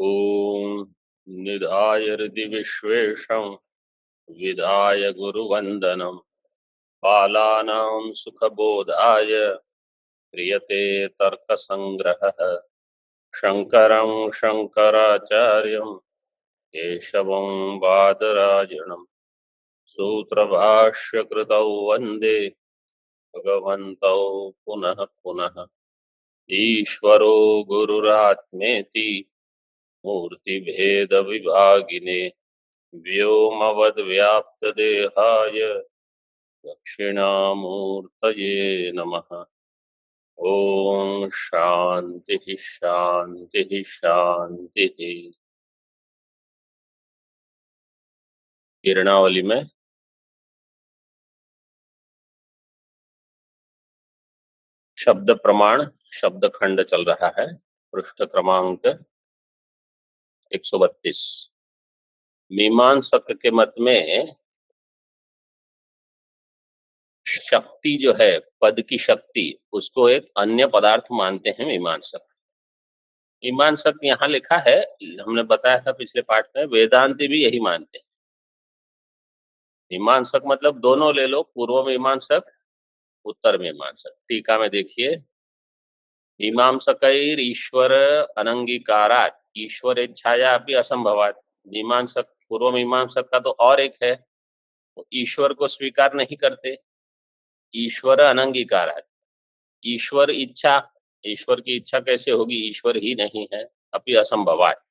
ॐ निधाय हृदि विश्वेशं विधाय गुरुवन्दनं बालानां सुखबोधाय क्रियते तर्कसङ्ग्रहः। शङ्करं शङ्कराचार्यं केशवं बादरायणं सूत्रभाष्यकृतौ वन्दे भगवन्तौ पुनः पुनः। ईश्वरो गुरुरात्मेति मूर्तिभेदविभागिने व्योमवद्व्याप्तदेहाय दक्षिणामूर्तये नमः। ओम शांति शांति शांति। किरणावली में शब्द प्रमाण शब्द खंड चल रहा है। पृष्ठ क्रमांक 132। मीमांसक के मत में शक्ति जो है, पद की शक्ति, उसको एक अन्य पदार्थ मानते हैं मीमांसक। मीमांसक यहाँ लिखा है, हमने बताया था पिछले पाठ में, वेदांती भी यही मानते हैं। मीमांसक मतलब दोनों ले लो, पूर्व मीमांसक उत्तर मीमांसक। टीका में देखिए, मीमांसकैर ईश्वर अनंगीकारात ईश्वर इच्छाया अपि असंभवात। मीमांसक, पूर्व मीमांसक का तो और एक है, वो ईश्वर को स्वीकार नहीं करते। ईश्वर अनंगीकारात, ईश्वर इच्छा, ईश्वर की इच्छा कैसे होगी, ईश्वर ही नहीं है। अपि असंभवात।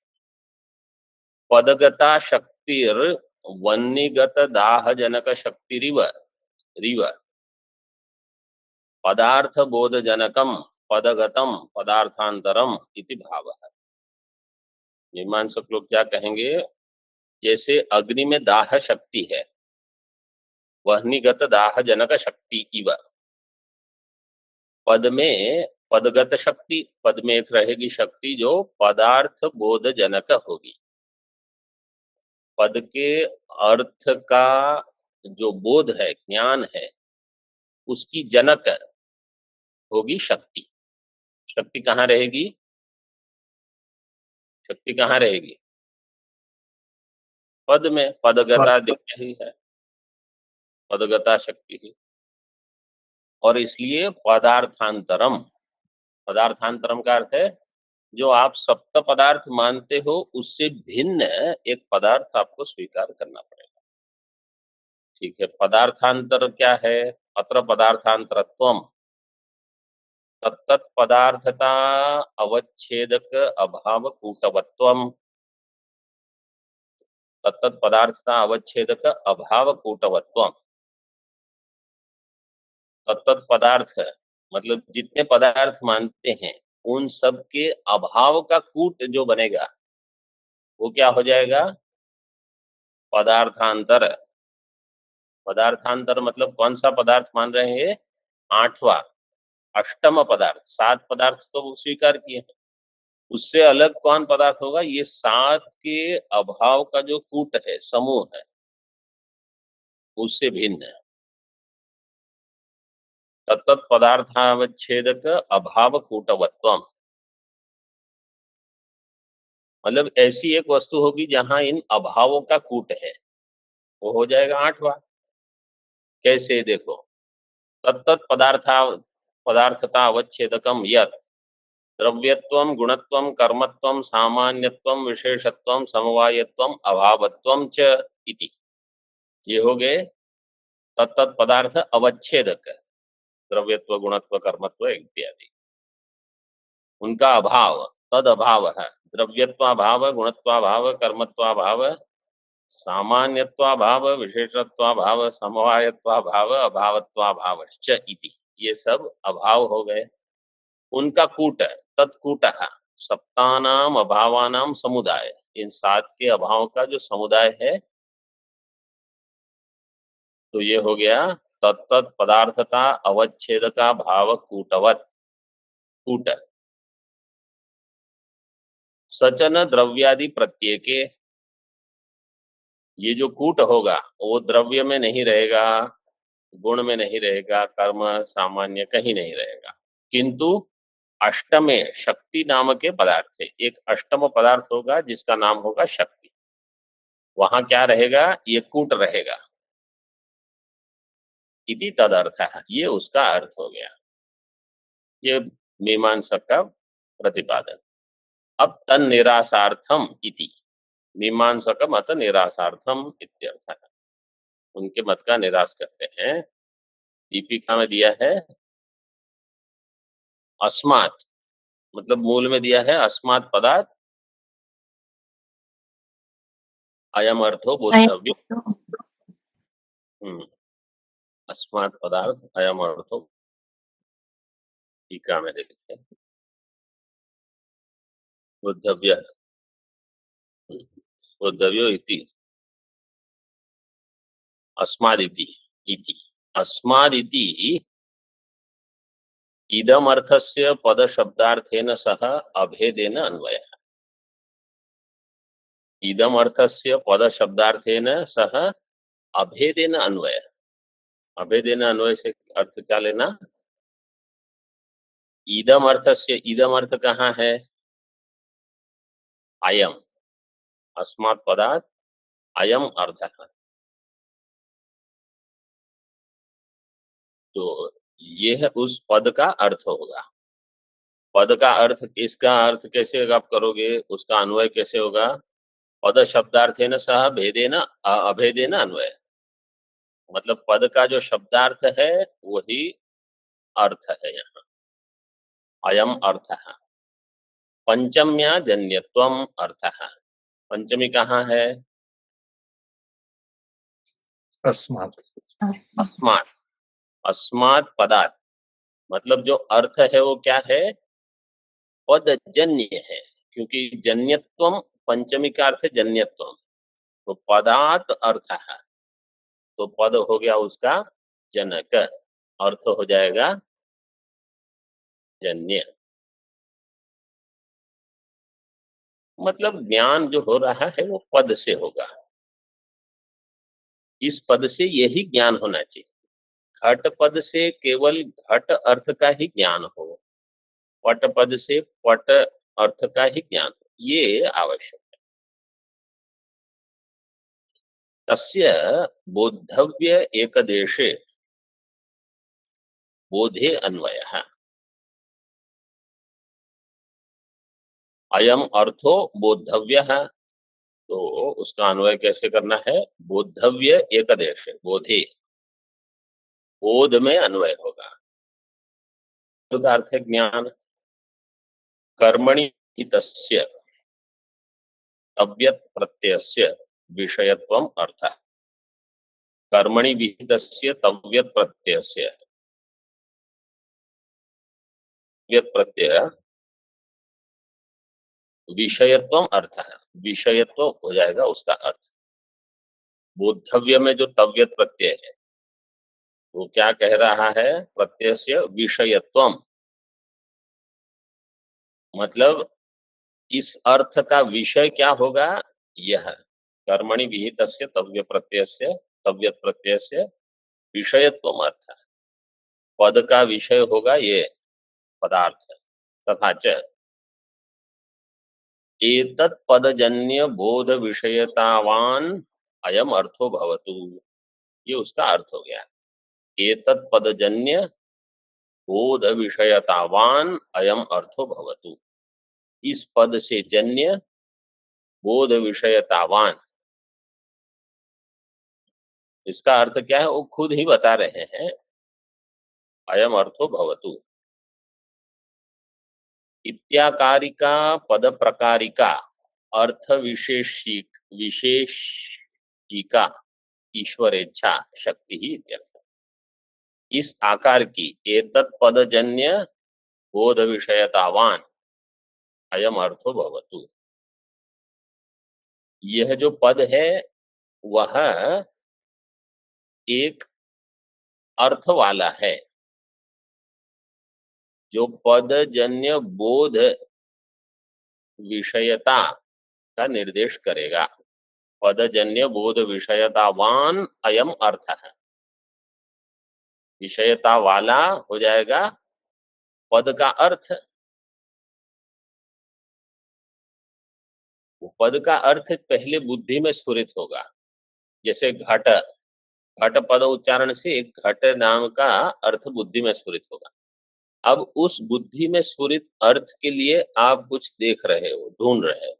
पदगता शक्तिर वन्यगत दाह जनक शक्तिरिव रिव पदार्थ बोध जनकम पदगतम पदार्थांतरम इति भावः। मीमांसक लोग क्या कहेंगे, जैसे अग्नि में दाह शक्ति है, वह्निगत दाह जनक शक्ति इव। पद में पदगत शक्ति, पद में एक रहेगी शक्ति जो पदार्थ बोध जनक होगी। पद के अर्थ का जो बोध है, ज्ञान है, उसकी जनक होगी शक्ति। शक्ति कहाँ रहेगी, शक्ति कहाँ रहेगी, पद में। पदगता दिख रही है, पदगता शक्ति ही। और इसलिए पदार्थांतरम, पदार्थांतरम का अर्थ है जो आप सप्त पदार्थ मानते हो उससे भिन्न एक पदार्थ आपको स्वीकार करना पड़ेगा। ठीक है, पदार्थांतर क्या है, अत्र पदार्थांतरत्वम तत्त पदार्थता अवच्छेदक अभाव कूटवत्वम। तत्त पदार्थता अवच्छेदक अभाव कूटवत्वम। तत्त पदार्थ मतलब जितने पदार्थ मानते हैं उन सब के अभाव का कूट जो बनेगा वो क्या हो जाएगा, पदार्थांतर। पदार्थांतर मतलब कौन सा पदार्थ मान रहे हैं, आठवां, अष्टम पदार्थ। 7 पदार्थ तो स्वीकार किए हैं, उससे अलग कौन पदार्थ होगा, ये 7 के अभाव का जो कूट है, समूह है, उससे भिन्न है। तत्त पदार्थावच्छेदक अभाव कूटवत्वम मतलब ऐसी एक वस्तु होगी जहां इन अभावों का कूट है, वो हो जाएगा आठवां। कैसे, देखो, तत्त पदार्थता अवच्छेदकम यत् द्रव्यत्वम गुणत्वम कर्मत्वम सामान्यत्वम विशेषत्वम समवायत्वम अभावत्वम च इति। ये हो गए तत्त पदार्थ अवच्छेदक, द्रव्यत्व गुणत्व कर्मत्व इत्यादि। उनका अभाव, तद अभाव है, द्रव्यत्वाभाव गुणत्वाभाव कर्मत्वाभाव सामान्यत्वाभाव विशेषत्वाभाव समवायत्वाभाव अभावत्वाभावश्च इति। ये सब अभाव हो गए। उनका कूट, तत्कूटः सप्तानाम अभावानाम समुदाय, इन 7 के अभाव का जो समुदाय है, तो ये हो गया तत्त पदार्थता अवच्छेदका भाव कूटवत। कूट सचन द्रव्यादि प्रत्येके, ये जो कूट होगा वो द्रव्य में नहीं रहेगा, गुण में नहीं रहेगा, कर्म सामान्य कहीं नहीं रहेगा, किंतु अष्टमे शक्ति नाम के पदार्थ है, एक अष्टम पदार्थ होगा जिसका नाम होगा शक्ति। वहां क्या रहेगा? ये कूट रहेगा। इति तदर्थ है, ये उसका अर्थ हो गया। ये मीमांसक का प्रतिपादन। अब तन निरासार्थम इति, मीमांसक मत निरासार्थम इत्यर्थ है, उनके मत का निराश करते हैं। दीपिका में दिया है अस्मात्, मतलब मूल में दिया है अस्मात् पदार्थ अयम अर्थो बोद्धव्य। अस्मात् पदार्थ अयम अर्थो, टीका में देखते हैं बोद्धव्य, बोद्धव्यो इति अस्मादिति, इति अस्मादिति इदम अर्थस्य पद शब्दार्थेन सह अभेदेन अन्वयः। इदम अर्थस्य पद शब्दार्थेन सह अभेदेन अन्वयः। अभेदेन अन्वय से अर्थ क्या लेना? इदम अर्थस्य, इदम अर्थ कहाँ है? अयम, अस्मात् पदार्थ अयम अर्थ है। तो यह उस पद का अर्थ होगा। पद का अर्थ, इसका अर्थ कैसे आप करोगे? उसका अन्वय कैसे होगा? पद शब्दार्थेन सह भेदेन अभेदेन अन्वय, मतलब पद का जो शब्दार्थ है वही अर्थ है यहाँ, अयम अर्थ है। पंचम्या जन्यत्वम अर्थ है। पंचमी कहाँ है? अस्मात्, अस्मात्, अस्मात् पदार्थ, मतलब जो अर्थ है वो क्या है? पदजन्य है, क्योंकि जन्यत्वम पंचमी का अर्थ है जन्यत्वम, तो पदार्थ अर्थ है, तो पद हो गया उसका जनक, अर्थ हो जाएगा जन्य। मतलब ज्ञान जो हो रहा है वो पद से होगा, इस पद से यही ज्ञान होना चाहिए। घट पद से केवल घट अर्थ का ही ज्ञान हो, पट पद से पट अर्थ का ही ज्ञान हो, ये आवश्यक है। तस्य बोद्धव्य एकदेशे बोधे अन्वयः, अयम अर्थो बोद्धव्यः, तो उसका अन्वय कैसे करना है? बोद्धव्य एकदेश, बोधे, बोध में अन्वय होगा। बोध का अर्थ है ज्ञान। कर्मणि हितस्य तव्यत् प्रत्ययस्य विषयत्वम अर्थ, कर्मणि विहितस्य तव्यत् प्रत्ययस्य, तव्यत् प्रत्यय विषयत्वम अर्थ है, विषयत्व हो जाएगा उसका अर्थ। बोद्धव्य में जो तव्यत् प्रत्यय है वो क्या कह रहा है? प्रत्ययस्य विषयत्वम, मतलब इस अर्थ का विषय क्या होगा? यह कर्मणि विहितस्य तव्य प्रत्ययस्य, तव्यत् प्रत्ययस्य विषयत्वम अर्थ, पद का विषय होगा ये पदार्थ। तथा च एतत् पदजन्य बोध विषयतावान अयम अर्थो भवतु, ये उसका अर्थ हो गया। एतत् पदजन्य बोध विषयतावान अयम अर्थो भवतु, इस पद से जन्य बोध विषयतावान, इसका अर्थ क्या है वो खुद ही बता रहे हैं, अयम अर्थो भवतु। इत्याकारिका पद प्रकारिका अर्थ विशेषिका ईश्वरेच्छा शक्ति ही इत्यर्थ। इस आकार की एतत् पदजन्य बोध विषयतावान अयम अर्थो भवतु, यह जो पद है वह एक अर्थ वाला है, जो पदजन्य बोध विषयता का निर्देश करेगा। पदजन्य बोध विषयतावान अयम अर्थ है, विषयता वाला हो जाएगा पद का अर्थ, पद का अर्थ पहले बुद्धि में स्फुरित होगा। जैसे घट, घट पद उच्चारण से एक घट नाम का अर्थ बुद्धि में स्फुरित होगा। अब उस बुद्धि में स्फुरित अर्थ के लिए आप कुछ देख रहे हो, ढूंढ रहे हो।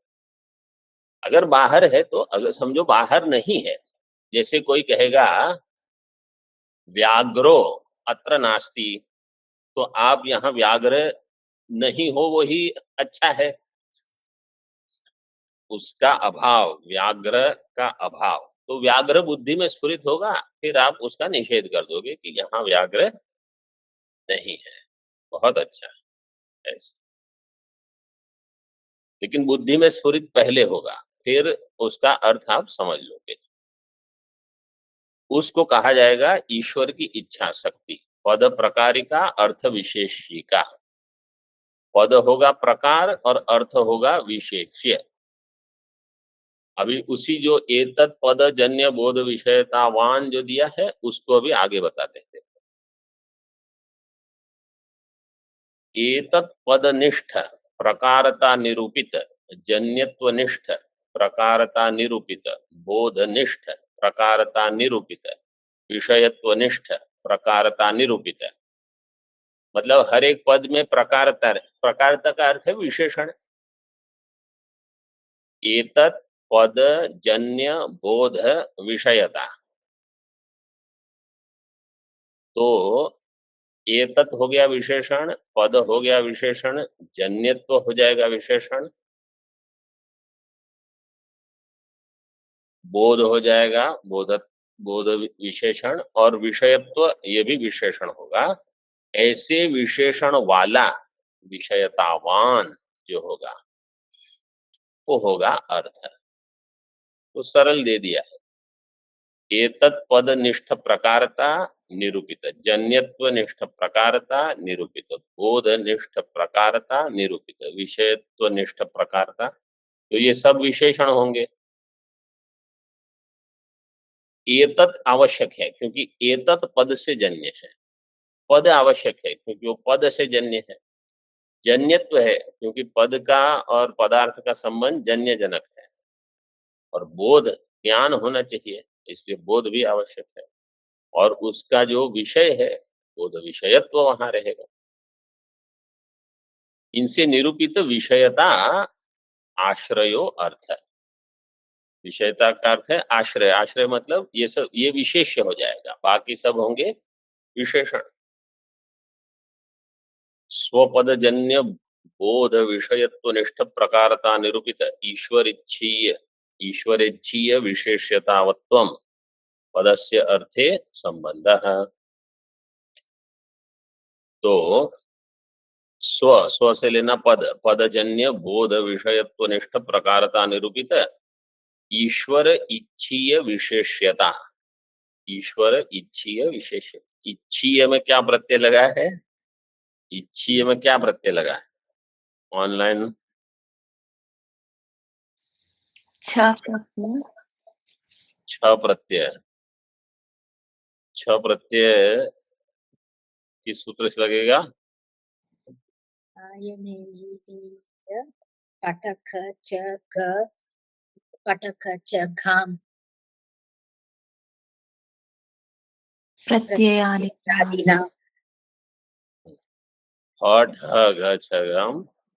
अगर बाहर है तो, अगर समझो बाहर नहीं है, जैसे कोई कहेगा व्याघ्रो अत्र नास्ति, तो आप यहाँ व्याघ्र नहीं हो, वही अच्छा है। उसका अभाव, व्याघ्र का अभाव, तो व्याघ्र बुद्धि में स्फुरित होगा, फिर आप उसका निषेध कर दोगे कि यहाँ व्याघ्र नहीं है, बहुत अच्छा है ऐसे। लेकिन बुद्धि में स्फुरित पहले होगा, फिर उसका अर्थ आप समझ लोगे। उसको कहा जाएगा ईश्वर की इच्छा शक्ति। पद प्रकारिका, अर्थ विशेषिका। पद होगा प्रकार और अर्थ होगा विशेष्य। अभी उसी जो एतत् पद जन्य बोध विषयतावान जो दिया है, उसको अभी आगे बताते हैं। एतत् पदनिष्ठ प्रकारता निरूपित, जन्यत्वनिष्ठ प्रकारता निरूपित, बोधनिष्ठ प्रकारता निरूपित, विषयत्वनिष्ठ प्रकारता निरूपित। मतलब हर एक पद में प्रकारता, प्रकारता का अर्थ है विशेषण। एतत् पद जन्य बोध विषयता, तो एतत् हो गया विशेषण, पद हो गया विशेषण, जन्यत्व हो जाएगा विशेषण, बोध हो जाएगा बोध विशेषण, और विषयत्व ये भी विशेषण होगा। ऐसे विशेषण वाला विषयतावान जो होगा वो होगा अर्थ। तो सरल दे दिया है। एतत् पद निष्ठ प्रकारता निरूपित, जन्यत्व निष्ठ प्रकारता निरूपित, बोध निष्ठ प्रकारता निरूपित, विषयत्व निष्ठ प्रकारता, तो ये सब विशेषण होंगे। एतत् आवश्यक है क्योंकि एतत् पद से जन्य है। पद आवश्यक है क्योंकि वो पद से जन्य है। जन्यत्व है क्योंकि पद का और पदार्थ का संबंध जन्य जनक है। और बोध, ज्ञान होना चाहिए, इसलिए बोध भी आवश्यक है। और उसका जो विषय है, बोध विषयत्व वहां रहेगा। इनसे निरूपित विषयता आश्रयो अर्थ है। विषयता का अर्थ है आश्रय। आश्रय मतलब ये सब, ये विशेष्य हो जाएगा, बाकी सब होंगे विशेषण। स्वपदजन्य बोध विषयत्व निष्ठ प्रकारता निरूपित, ईश्वरेच्छीय विशेष्यतावत्वम पदस्य अर्थे संबंधः। तो स्व से लेना पद, पदजन्य बोध विषयत्व निष्ठ प्रकारता निरूपित ईश्वर इच्छीय विशेष्यता। ईश्वर इच्छीय विशेष, इच्छीय में क्या प्रत्यय लगा है? इच्छीय में क्या प्रत्यय लगा है? ऑनलाइन छ प्रत्यय। छ प्रत्यय किस सूत्र से लगेगा? पटक च घाम प्रत्ययादिना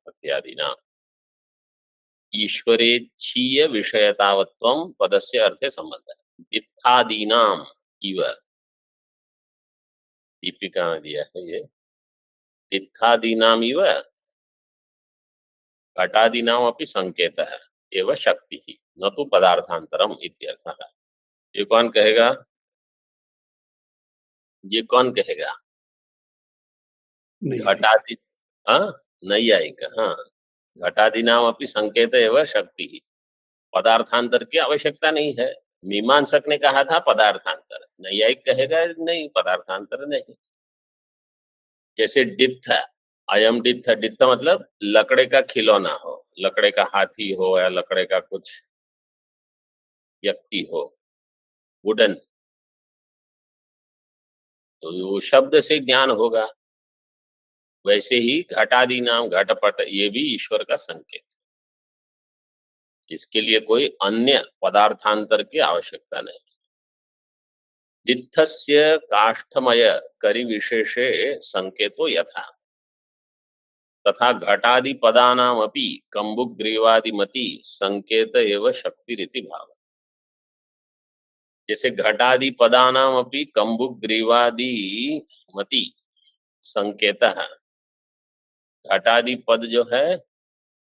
प्रत्यादिना ईश्वरेच्छीय विषयतावत्वम पदस्य अर्थे संबंध। इत्थादीनाम इव, दीपिका में दिया है ये, इत्थादीनाम इव घटादीनाम अपि संकेतः एवं शक्ति ही न तो पदार्थांतरम इत्यर्थः। ये कौन कहेगा? ये कौन कहेगा? घटादि, हाँ नहीं आएगा। हाँ, घटादीनाम अपि संकेत एवं शक्ति ही, पदार्थांतर की आवश्यकता नहीं है। मीमांसक ने कहा था पदार्थांतर, नैयायिक कहेगा नहीं, पदार्थांतर नहीं। जैसे डित्थ, अयम डित्थ, डित्थ मतलब लकड़े का खिलौना हो, लकड़े का हाथी हो या लकड़े का कुछ व्यक्ति हो, वुडन, तो वो शब्द से ज्ञान होगा। वैसे ही घटादि नाम, घटपट, ये भी ईश्वर का संकेत। इसके लिए कोई अन्य पदार्थांतर की आवश्यकता नहीं। दित्थस्य काष्ठमय करि विशेषे संकेतो यथा तथा घटादि पदानामपि कंबुग्रीवादिमति संकेत एव शक्तिरिति भाव। जैसे घटादि पदानामपि कंबुग्रीवादिमति संकेतः, घटादि पद जो है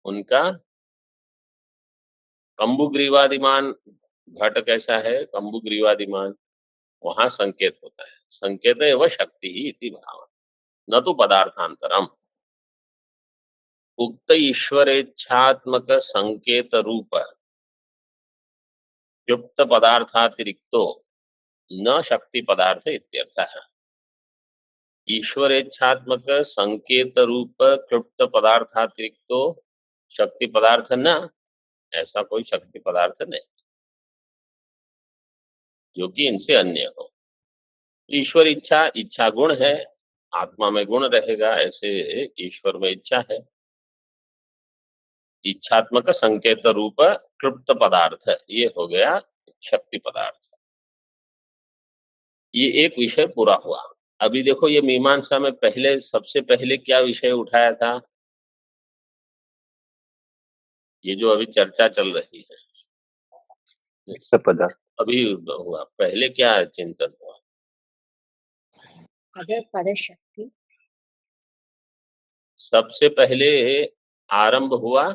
उनका कंबुग्रीवादिमान, घट कैसा है कंबुग्रीवादिमान, वहां संकेत होता है। संकेत एव शक्ति ही इति भाव न तो पदार्थांतरम। उक्त ईश्वरेच्छात्मक संकेत रूप युक्त पदार्थातिरिक्तो न शक्ति पदार्थ इत्यर्थः। ईश्वरेच्छात्मक संकेत रूप क्लुप्त पदार्थातिरिक्तो शक्ति पदार्थ न, ऐसा कोई शक्ति पदार्थ नहीं जो कि इनसे अन्य हो। ईश्वर इच्छा, इच्छा गुण है, आत्मा में गुण रहेगा, ऐसे ईश्वर में इच्छा है। इच्छात्मक संकेत रूप क्लुप्त पदार्थ, ये हो गया शक्ति पदार्थ। ये एक विषय पूरा हुआ। अभी देखो ये मीमांसा में पहले, सबसे पहले क्या विषय उठाया था, ये जो अभी चर्चा चल रही है पदार्थ अभी हुआ, पहले क्या चिंतन हुआ? पद शक्ति। सबसे पहले आरंभ हुआ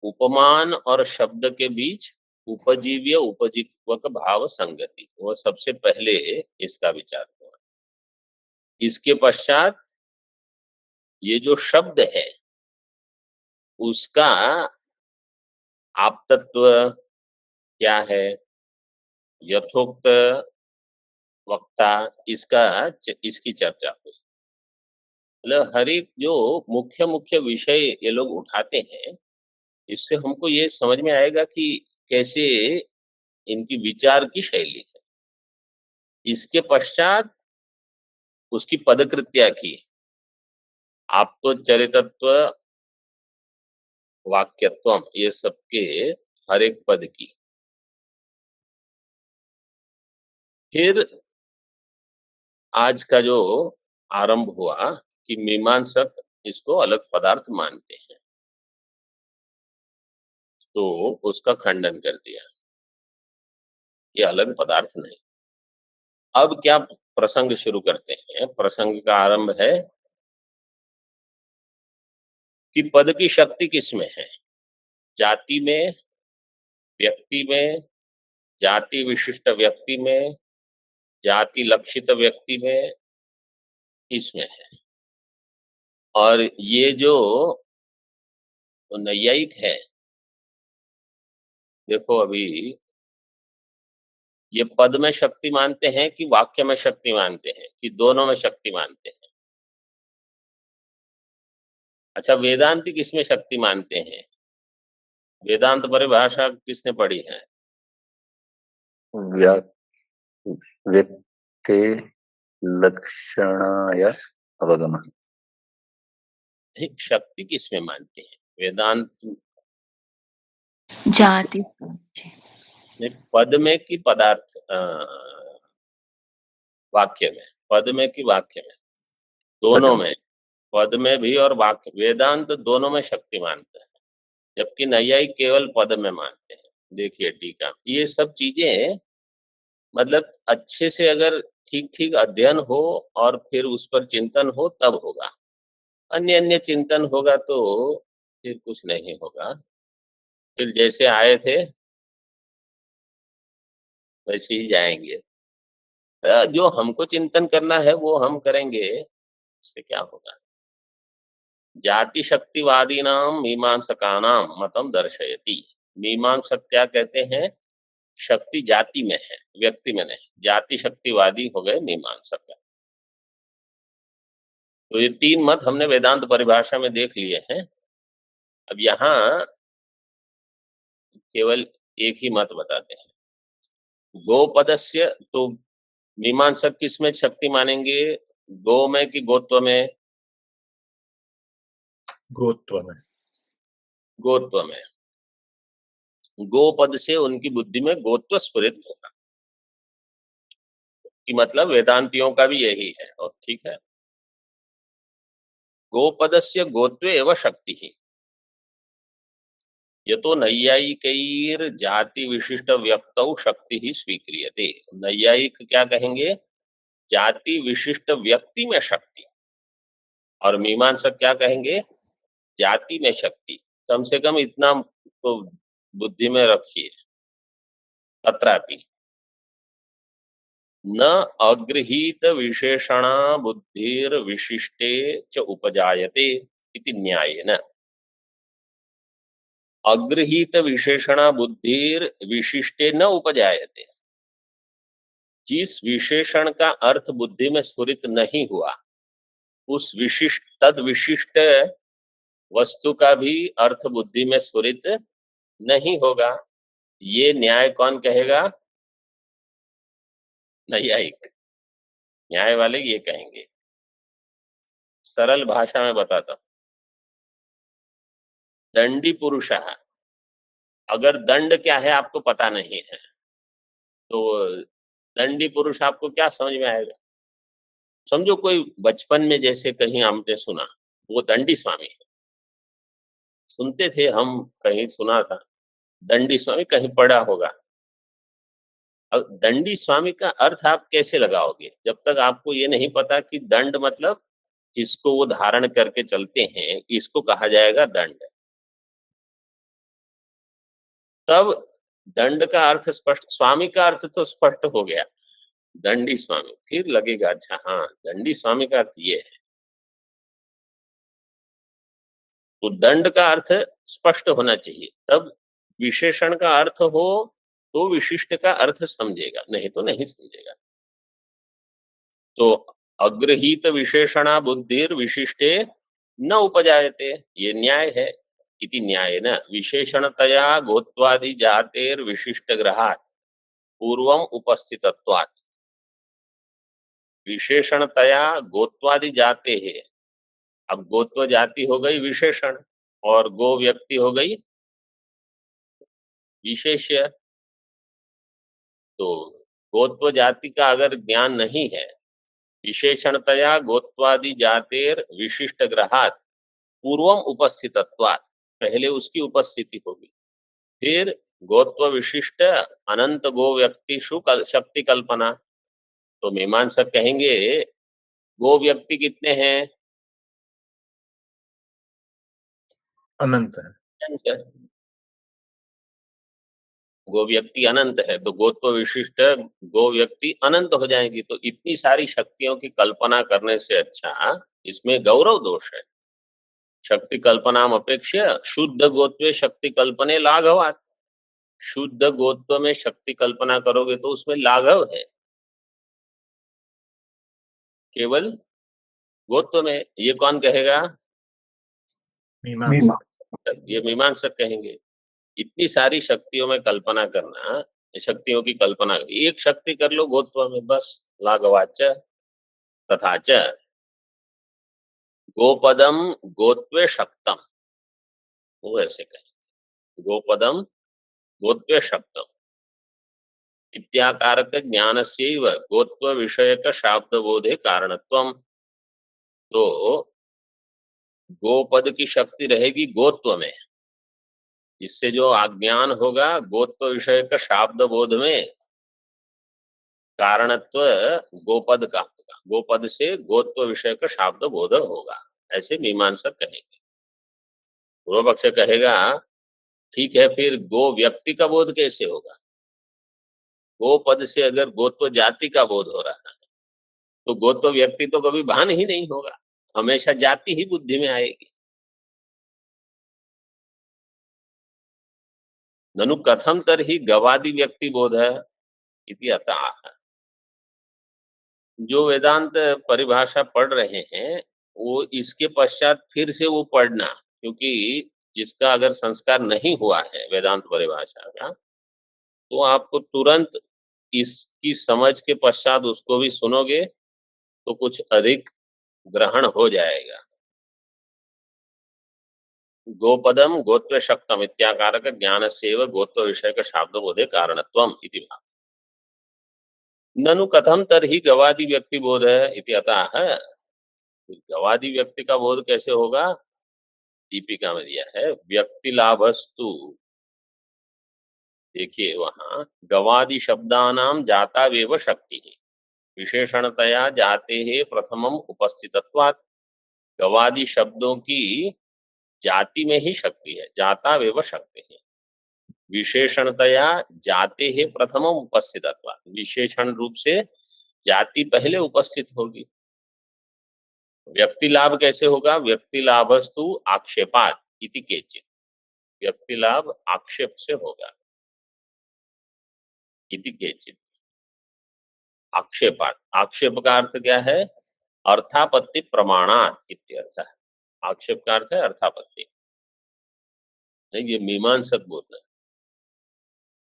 उपमान और शब्द के बीच उपजीव्य उपजीवक भाव संगति, वो सबसे पहले इसका विचार हुआ। इसके पश्चात ये जो शब्द है उसका आपतत्व क्या है, यथोक्त वक्ता, इसकी चर्चा हुई। मतलब हर एक जो मुख्य मुख्य विषय ये लोग उठाते हैं, इससे हमको ये समझ में आएगा कि कैसे इनकी विचार की शैली है। इसके पश्चात उसकी पदकृत्या की, आप तो चरितत्व वाक्यत्व, ये सबके हर एक पद की। फिर आज का जो आरंभ हुआ कि मीमांसक इसको अलग पदार्थ मानते हैं, तो उसका खंडन कर दिया, ये अलग पदार्थ नहीं। अब क्या प्रसंग शुरू करते हैं? प्रसंग का आरंभ है कि पद की शक्ति किसमें है, जाति में, व्यक्ति में, जाति विशिष्ट व्यक्ति में, जाति लक्षित व्यक्ति में, इसमें है। और ये जो नैयायिक है, देखो अभी ये पद में शक्ति मानते हैं कि वाक्य में शक्ति मानते हैं कि दोनों में शक्ति मानते हैं? अच्छा, वेदांती किसमें शक्ति मानते हैं? वेदांत परिभाषा किसने पढ़ी है? व्यक्ति लक्षणाय अवगम। शक्ति किसमें मानते हैं वेदांत? जाति पद में कि पदार्थ, वाक्य में? पद में कि वाक्य में? दोनों में, पद में भी और वाक्य। वेदांत दोनों में शक्ति मानता है, जबकि नैयायिक केवल पद में मानते हैं। देखिए टीका, ये सब चीजें मतलब अच्छे से अगर ठीक ठीक अध्ययन हो और फिर उस पर चिंतन हो तब होगा। अन्य अन्य चिंतन होगा तो फिर कुछ नहीं होगा, फिर जैसे आए थे वैसे ही जाएंगे। जो हमको चिंतन करना है वो हम करेंगे, इससे क्या होगा? जाति शक्तिवादी नाम मीमांसकानाम मतम दर्शयति। मीमांसक क्या कहते हैं? शक्ति जाति में है, व्यक्ति में नहीं। जाति शक्तिवादी हो गए मीमांसक। तो ये तीन मत हमने वेदांत परिभाषा में देख लिए हैं। अब यहाँ केवल एक ही मत बताते हैं, गोपदस्य। तो मीमांसक किस में शक्ति मानेंगे, गो में कि गोत्व में? गोत्व में। गोत्व में। गोपद से उनकी बुद्धि में गोत्व स्फुरित होगा, कि मतलब वेदांतियों का भी यही है। और ठीक है, गोपदस्य गोत्वे एव शक्ति ही, ये तो नैयायिकैर जाति विशिष्ट व्यक्तौ शक्ति ही स्वीक्रियते। नैयायिक क्या कहेंगे? जाति विशिष्ट व्यक्ति में शक्ति। और मीमांसक क्या कहेंगे? जाति में शक्ति। कम से कम इतना तो बुद्धि में रखिए। तत्रापि न अगृहीत विशेषणा बुद्धिर विशिष्टे च उपजायते इति न्यायेन। अगृहीत विशेषणा बुद्धिर विशिष्टे न उपजायते, जिस विशेषण का अर्थ बुद्धि में स्फुरित नहीं हुआ, उस विशिष्ट तद विशिष्ट वस्तु का भी अर्थ बुद्धि में स्फुरित नहीं होगा। ये न्याय कौन कहेगा? नैयायिक। न्याय वाले ये कहेंगे। सरल भाषा में बताता हूं। दंडी पुरुष, अगर दंड क्या है आपको पता नहीं है, तो दंडी पुरुष आपको क्या समझ में आएगा? समझो कोई बचपन में जैसे कहीं हमने सुना वो दंडी स्वामी है, सुनते थे हम, कहीं सुना था दंडी स्वामी, कहीं पढ़ा होगा। अब दंडी स्वामी का अर्थ आप कैसे लगाओगे जब तक आपको ये नहीं पता कि दंड मतलब जिसको वो धारण करके चलते हैं, इसको कहा जाएगा दंड। तब दंड का अर्थ स्पष्ट, स्वामी का अर्थ तो स्पष्ट हो गया, दंडी स्वामी। फिर लगेगा अच्छा हाँ, दंडी स्वामी का अर्थ ये है। तो दंड का अर्थ स्पष्ट होना चाहिए, तब विशेषण का अर्थ हो तो विशिष्ट का अर्थ समझेगा, नहीं तो नहीं समझेगा। तो अग्रहीत विशेषणा बुद्धिर विशिष्टे न उपजायते, ये न्याय है। इति न्यायेन विशेषणतया गोत्वादि जातेर विशिष्ट ग्रहात् पूर्वम उपस्थितत्वात्। विशेषणतया गोत्वादि जाते है। अब गोत्व जाति हो गई विशेषण, और गो व्यक्ति हो गई विशेष्य। तो गोत्व जाति का अगर ज्ञान नहीं है, विशेषणतया गोत्वादि जातेर विशिष्ट ग्रहात् पूर्वम उपस्थितत्वात्, पहले उसकी उपस्थिति होगी। फिर गोत्व विशिष्ट अनंत गो व्यक्ति शक्ति कल्पना। तो मीमांसक कहेंगे गो व्यक्ति कितने हैं? अनंत है। गो व्यक्ति अनंत है, तो गोत्व विशिष्ट गो व्यक्ति अनंत हो जाएंगी। तो इतनी सारी शक्तियों की कल्पना करने से अच्छा इसमें गौरव दोष है। शक्ति कल्पना अपेक्षा शुद्ध गोत्वे शक्ति कल्पने लाघवात। शुद्ध गोत्व में शक्ति कल्पना करोगे तो उसमें लाघव है, केवल गोत्व में। ये कौन कहेगा? ये मीमांसक कहेंगे। इतनी सारी शक्तियों में कल्पना करना, शक्तियों की कल्पना, एक शक्ति कर लो गोत्व में, बस लाघवाच। तथाच गोपदम गोत्वे शक्तम, वो ऐसे कहेंगे, गोपदम गोत्वे शक्तम इत्याकारक ज्ञानस्यैव गोत्व विषयक शाब्दबोधे कारणत्वम। तो गोपद की शक्ति रहेगी गोत्व में, इससे जो अज्ञान होगा गोत्व विषय का शाब्द बोध में कारणत्व गोपद का होगा, गोपद से गोत्व विषय का शाब्द बोध होगा, ऐसे मीमांसक कहेंगे। पूर्व पक्ष कहेगा ठीक है, फिर गो व्यक्ति का बोध कैसे होगा? गोपद से अगर गोत्व जाति का बोध हो रहा है तो गोत्व व्यक्ति तो कभी भान ही नहीं होगा, हमेशा जाति ही बुद्धि में आएगी। ननु कथम तरहि गवादि व्यक्ति बोध इति अतः। जो वेदांत परिभाषा पढ़ रहे हैं वो इसके पश्चात फिर से वो पढ़ना, क्योंकि जिसका अगर संस्कार नहीं हुआ है वेदांत परिभाषा का, तो आपको तुरंत इसकी समझ के पश्चात उसको भी सुनोगे तो कुछ अधिक ग्रहण हो जाएगा। गोपदम गोत्व शक्तम इत्याकारक ज्ञानस्यैव गोत्व विषयक शाब्दबोधे कारणत्वम् इति भाव। ननु कथम तर्हि गवादि व्यक्ति बोध है इति अतः गवादि व्यक्ति का बोध कैसे होगा? दीपिका में दिया है व्यक्ति लाभस्तु, देखिए वहां गवादि शब्दानाम जातावेव शक्ति विशेषणतया जाते है प्रथमम उपस्थितत्वात्। गवादि शब्दों की जाति में ही शक्ति है, जातावेव शक्ति है। विशेषणतया जाते है प्रथमम उपस्थितत्वात्, विशेषण रूप से जाति पहले उपस्थित होगी। व्यक्ति लाभ कैसे होगा? व्यक्ति लाभस्तु आक्षेपात इति केचित, व्यक्ति लाभ आक्षेप से होगा इति केचित। आक्षेपात, आक्षेप का अर्थ क्या है? अर्थापत्ति प्रमाणात इत्यर्थ है। आक्षेप का अर्थ है अर्थापत्ति। नहीं, ये मीमांसक बोल रहे हैं।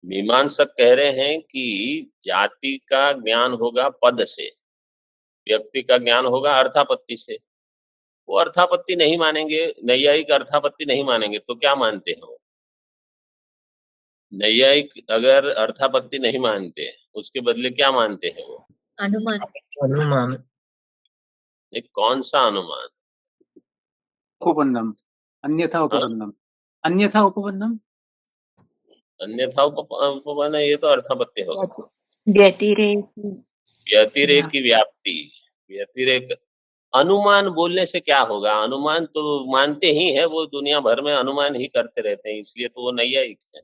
मीमांसक कह रहे हैं कि जाति का ज्ञान होगा पद से, व्यक्ति का ज्ञान होगा अर्थापत्ति से। वो अर्थापत्ति नहीं मानेंगे, नैयायिक अर्थापत्ति नहीं मानेंगे तो क्या मानते हैं वो? नैयायिक अगर अर्थापत्ति नहीं मानते उसके बदले क्या मानते हैं वो? अनुमान। अनुमान। एक कौन सा अनुमान? उपपन्नम, अन्यथा उपपन्नम, अन्यथा उपपन्नम, अन्यथा उपपन्न, ये तो अर्थापत्ति होगा। व्यतिरेक की व्याप्ति, व्यतिरेक। अनुमान बोलने से क्या होगा? अनुमान तो मानते ही है, वो दुनिया भर में अनुमान ही करते रहते हैं, इसलिए तो वो नैयायिक है।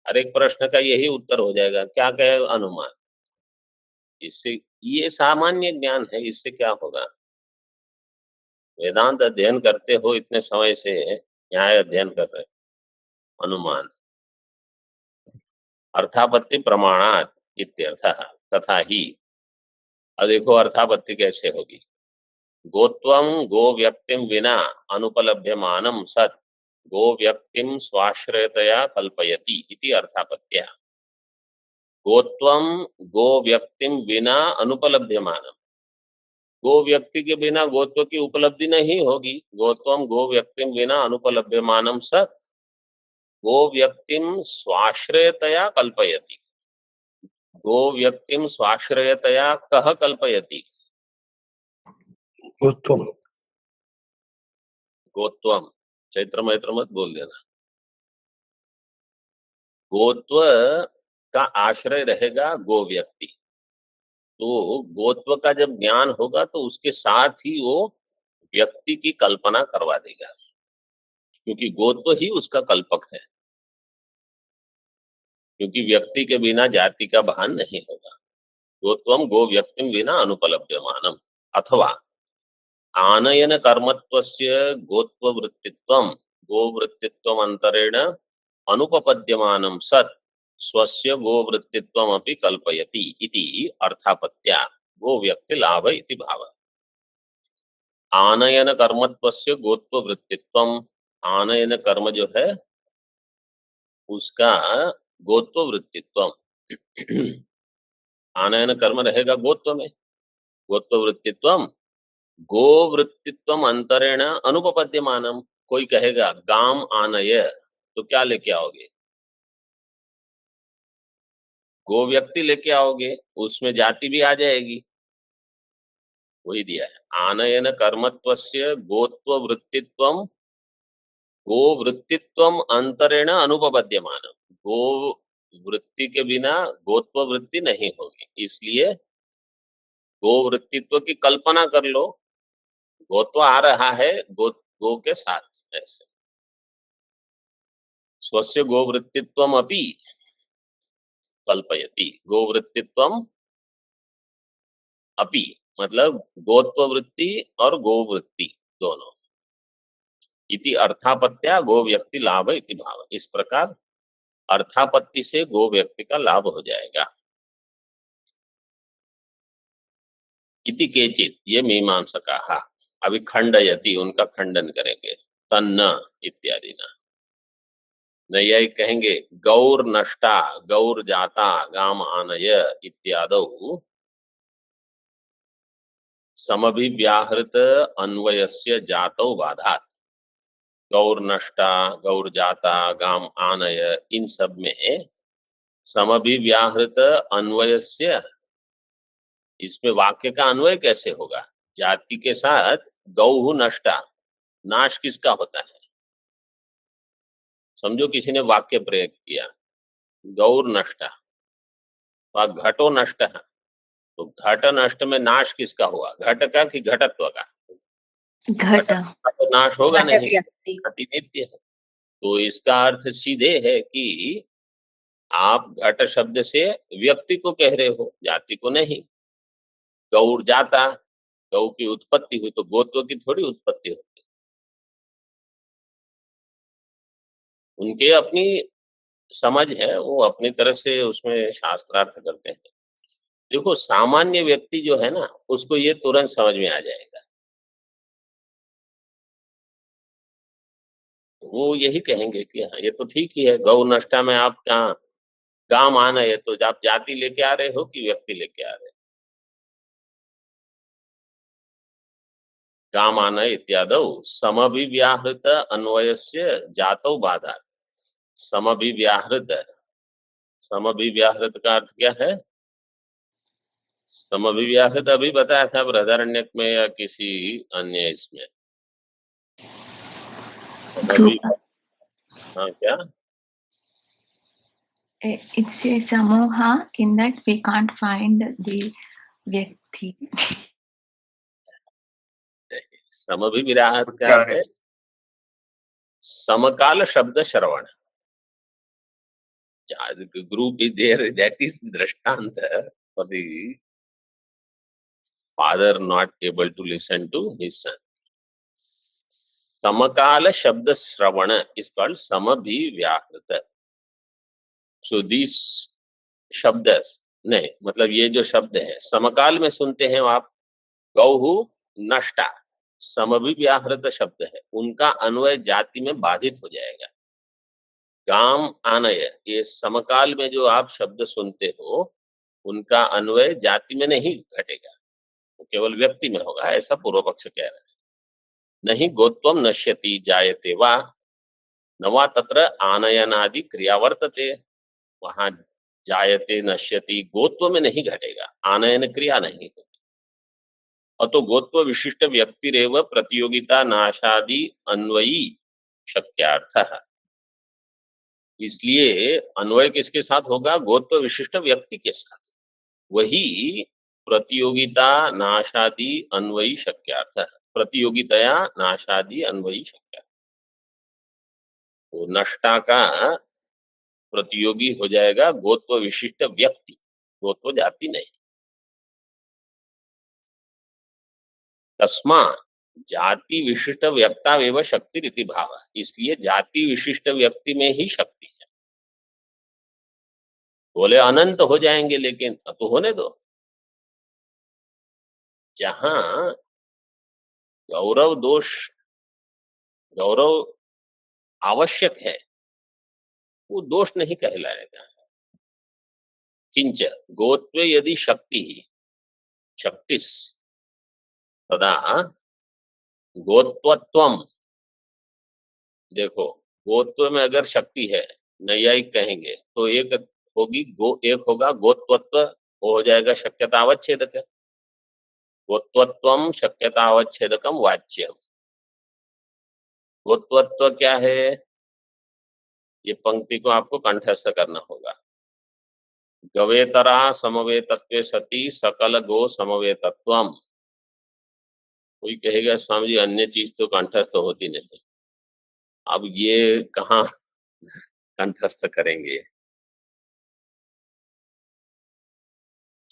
हर एक प्रश्न का यही उत्तर हो जाएगा, क्या कहे? अनुमान। इससे ये सामान्य ज्ञान है, इससे क्या होगा? वेदांत अध्ययन करते हो इतने समय से, न्याय अध्ययन कर रहे, अनुमान। अर्थापत्ति प्रमाणात इत्यर्थः तथा ही। अब देखो अर्थापत्ति कैसे होगी। गोत्वम गो व्यक्तिम विना अनुपलभ्यमानम सत् गो व्यक्तिम स्वाश्रयतया कल्पयति इति अर्थापत्या। गोत्वम गो व्यक्तिम विना अनुपलभ्यमानम, गो व्यक्ति के बिना गोत्व की उपलब्धि नहीं होगी। गोत्वम गो व्यक्तिम विना अनुपलभ्यमानम सत् गो व्यक्तिम स्वाश्रयतया कल्पयति। गो व्यक्तिम स्वाश्रयतया कह कल्पयति? गोत्वम। गोत्वम, चैत्र मैत्र मत बोल देना। गोत्व का आश्रय रहेगा गो व्यक्ति, तो गोत्व का जब ज्ञान होगा तो उसके साथ ही वो व्यक्ति की कल्पना करवा देगा, क्योंकि गोत्व ही उसका कल्पक है। क्योंकि व्यक्ति के बिना जाति का भान नहीं होगा। गोत्वम गो व्यक्तिम विना अनुपलभ्यमानम अथवा आनयन कर्मत्वस्य गोत्व वृत्तित्वम गो वृत्तित्वम अंतरेण अनुपपद्यमानम सत् स्वस्य गो वृत्तित्वम अपि कल्पयति इति अर्थापत्या गो व्यक्ति लाभ इति भाव। आनयन कर्मत्वस्य गोत्व वृत्तित्वम, आनयन कर्म जो है उसका गोत्व वृत्तित्वम। आनयन कर्म रहेगा गोत्व में, गोत्व वृत्तित्वम गो वृत्तित्वम अंतरेण अनुपपद्यमानम। कोई कहेगा गाम आनय, तो क्या लेके आओगे? गो व्यक्ति लेके आओगे, उसमें जाति भी आ जाएगी। वही दिया है, आनयन कर्मत्वस्य गोत्व वृत्तित्वम गो वृत्तित्वम अंतरेण अनुपपद्यमानम। गो वृत्ति के बिना गोत्व वृत्ति नहीं होगी, इसलिए गो वृत्तित्व की कल्पना कर लो। गोत्व आ रहा है गो के साथ, ऐसे स्वस्य गो वृत्तित्वम अपि कल्पयति। गो वृत्तित्वम अपि मतलब गोत्व वृत्ति और गो वृत्ति दोनों। इति अर्थापत्या गो व्यक्ति लाभ इति भाव। इस प्रकार अर्थापत्ति से गो व्यक्ति का लाभ हो जाएगा। इति केचित, ये मीमांसकाः। अभी खंडयति, उनका खंडन करेंगे। तन्न इत्यादि ना। नैयायिक कहेंगे गौर नष्टा गौर जाता गाम आनय इत्यादौ समभिव्याहृत अन्वयस्य जातौ बाधात्। गौर नष्टा, गौर जाता, गाम आनय, इन सब में समभिव्याहृत अन्वयस्य, इसमें वाक्य का अन्वय कैसे होगा? जाति के साथ गौ नष्टा, नाश किसका होता है? समझो किसी ने वाक्य प्रयोग किया गौर नष्टा, तो घटो नष्ट है, तो घट नष्ट में नाश किसका हुआ? घट का कि घटत्व का? घट का तो नाश होगा घट नहीं, व्यक्ति घटी नित्य है। तो इसका अर्थ सीधे है कि आप घट शब्द से व्यक्ति को कह रहे हो, जाति को नहीं। गौर जाता, गौ की उत्पत्ति हुई तो गोत्व की थोड़ी उत्पत्ति होती, उनके अपनी समझ है, वो अपनी तरह से उसमें शास्त्रार्थ करते हैं। देखो सामान्य व्यक्ति जो है ना, उसको ये तुरंत समझ में आ जाएगा, वो यही कहेंगे कि हाँ ये तो ठीक ही है। गौ नष्टा में आप कहाँ गाम आना है, तो आप जाति लेके आ रहे हो कि व्यक्ति लेके आ रहे हो? गाम आना इत्यादौ समभिव्याहृत अन्वयस्य जातौ बाधा। समभिव्याहृत, समभिव्याहृत का अर्थ क्या है? समभिव्याहृत अभी बताया था बृहदारण्यक में या किसी अन्य इसमें? हाँ क्या? It's a samoha in that we can't find the vyakti. समभिव्याहृत का अर्थ है समकाल शब्द श्रवण। Group is there, that is drashtanta for the father not able to listen to his son. Samakala Shabda Shravana is called Samabhivyahृत. So these शब्दस नहीं, मतलब ये जो शब्द है समकाल में सुनते हैं आप, गौहु नष्टा, समभिव्याहृत शब्द है, उनका अन्वय जाति में बाधित हो जाएगा। गाम आनय, ये समकाल में जो आप शब्द सुनते हो उनका अन्वय जाति में नहीं घटेगा, वो केवल व्यक्ति में होगा, ऐसा पूर्व पक्ष कह रहा है। नहीं गोत्वम नश्यति जायते वा नवा तत्र आनयनादि क्रिया वर्तते, वहां जायते नश्यति गोत्व में नहीं घटेगा, आनयन क्रिया नहीं होगी। अतो गोत्व विशिष्ट व्यक्तिरेव प्रतियोगिता नाशादि अन्वयी शक्यार्थः। इसलिए अन्वय किसके साथ होगा? गोत्व विशिष्ट व्यक्ति के साथ, वही प्रतियोगिता नाशादि अन्वयी शक्यार्थ, प्रतियोगितया नाशादि अन्वयी शक्यार्थ। तो नष्टा का प्रतियोगी हो जाएगा गोत्व विशिष्ट व्यक्ति, गोत्व जाति नहीं। तस्मा जाति विशिष्ट व्यक्ता एवं शक्ति रीति भाव, इसलिए जाति विशिष्ट व्यक्ति में ही शक्ति है। बोले अनंत हो जाएंगे, लेकिन तो होने दो। जहां गौरव दोष, गौरव आवश्यक है, वो दोष नहीं कहलाएगा। किंच गोत्वे यदि शक्ति शक्तिस तदा गोत्वत्वम, देखो गोत्व में अगर शक्ति है, नैयायिक कहेंगे तो एक होगी एक होगा गोत्वत्व, वो हो जाएगा शक्यतावच्छेदक। गोत्वत्वम शक्यतावच्छेदकम वाच्यम। गोत्वत्व क्या है? ये पंक्ति को आपको कंठस्थ करना होगा। गवेतरा समवेतत्वे सती सकल गो समवेतत्वम। कोई कहेगा स्वामी जी अन्य चीज तो कंठस्थ होती नहीं, अब ये कहाँ कंठस्थ करेंगे?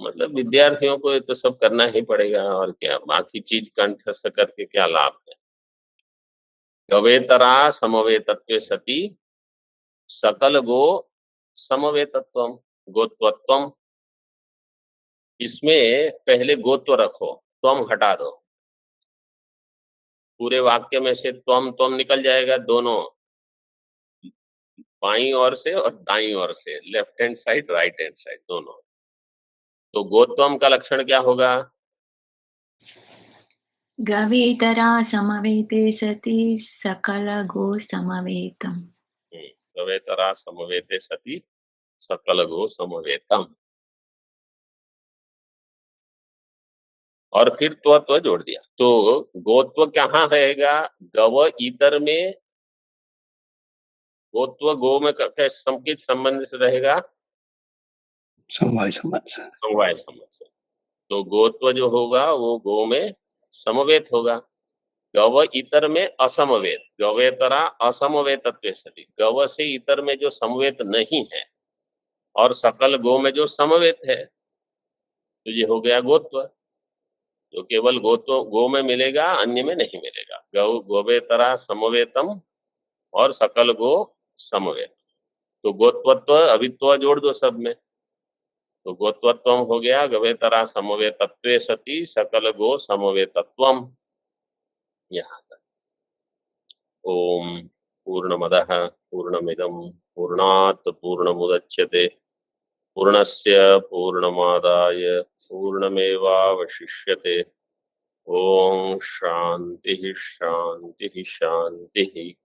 मतलब विद्यार्थियों को तो सब करना ही पड़ेगा, और क्या बाकी चीज कंठस्थ करके क्या लाभ है? गवेतरा समवेतत्वे सती सकल गो समवेतत्वम, गोत्वत्वम। इसमें पहले गोत्व रखो, त्वम हटा दो, पूरे वाक्य में से त्वम त्वम निकल जाएगा, दोनों बाईं ओर से और दाईं ओर से, left hand side right hand side दोनों। तो गोत्वम का लक्षण क्या होगा? गवेतरा समवेते सति सकलगो समवेतम्। गवेतरा समवेते सति सकल गो समवेतम। और फिर त्व जोड़ दिया, तो गोत्व कहाँ रहेगा? गव इतर में। गोत्व गो में किस संबंध से रहेगा? समवाय संबंध से। समवाय संबंध से। तो गोत्व जो होगा वो गो में समवेत होगा। गव इतर में असमवेत, गवेतरा असमवेतत्वे सति। गव से इतर में जो समवेत नहीं है और सकल गो में जो समवेत है, तो ये हो गया गोत्व। तो केवल गोत्व गो में मिलेगा, अन्य में नहीं मिलेगा। गौ गोवेतरा समवेतम और सकल गो समवेत। तो गोत्वत्व अभित्व जोड़ दो सब में, तो गोत्वत्व हो गया गवेतरा समवेतत्वे सति सकल गो समवेतत्वम। यहाँ तक। ओम पूर्णमदः पूर्णमिदं पूर्णात् पूर्णमुदच्यते पूर्णस्य पूर्णमादाय पूर्णमेवावशिष्यते। ओम शांति शांति शांति।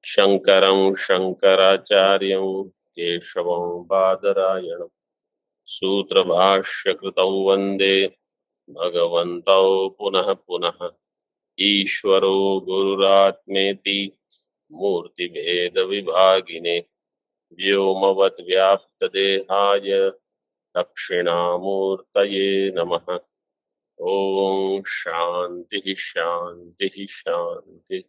शंकरं शंकराचार्यं केशवं बादरायणं सूत्रभाष्यकृतौ वन्दे भगवन्तौ पुनः पुनः। ईश्वरो गुरुरात्मेति मूर्तिभेद विभागिने व्योमवद्व्याप्तदेहाय दक्षिणामूर्तये नमः। ओम शांति शांति शांति।